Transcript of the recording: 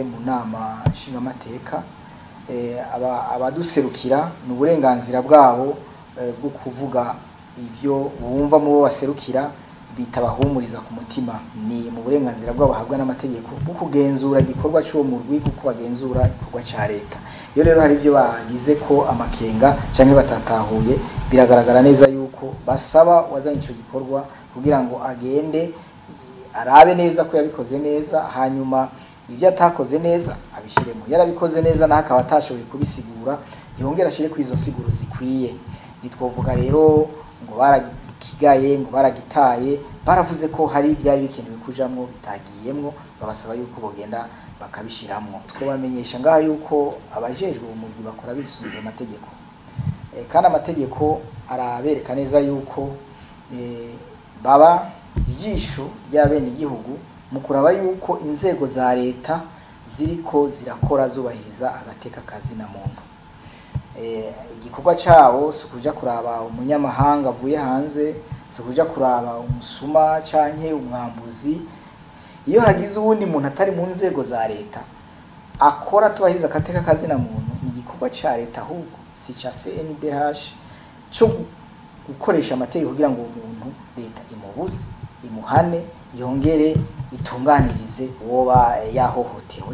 mu nama nshingamateka abaduserukira n'uburenganzira bwabo bwo kuvuga ivyo bumva mu bo baserukira bitabahumuriza ku mutima, ni mu burenganzira bwabo bahabwa n'amategeko bwo kugenzura igikorwa cyo mu rwi kuko bagenzura igikorwa ca leta. Iyo rero hari ivyo bagize ko amakenga canke batatahuye, biragaragara neza yuko basaba wazanye ico gikorwa kugira ngo agende arabe neza ko yabikoze neza, hanyuma ivyo atakoze neza abishiremo, yarabikoze neza na hakaba atashoboye kubisigura yongera ashire ku izo siguro zikwiye. Nitwovuga rero ngo barakigaye ngo baragitaye, baravuze ko hari ibyari bikenewe kujamwo bitagiyemwo, babasaba yuko bogenda bakabishiramwo. Twobamenyesha ngaho yuko abajejwe umugwi bakora bisunze amategeko, kandi amategeko arabereka neza yuko baba ijisho ry'abene igihugu mu kuraba yuko inzego za leta ziriko zirakora zubahiriza agateka kazina muntu. Igikorwa cabo sukuja kuraba umunyamahanga avuye hanze, sukuja kuraba umusuma canke umwambuzi. Iyo hagize uwundi muntu atari mu nzego za leta akora tubahiriza agateka kazina muntu, igikorwa ca leta ahubwo si ca CNDH cyo gukoresha amategeko kugira ngo umuntu leta imubuze, imuhane, yongere itunganirize uwo yahohotewe.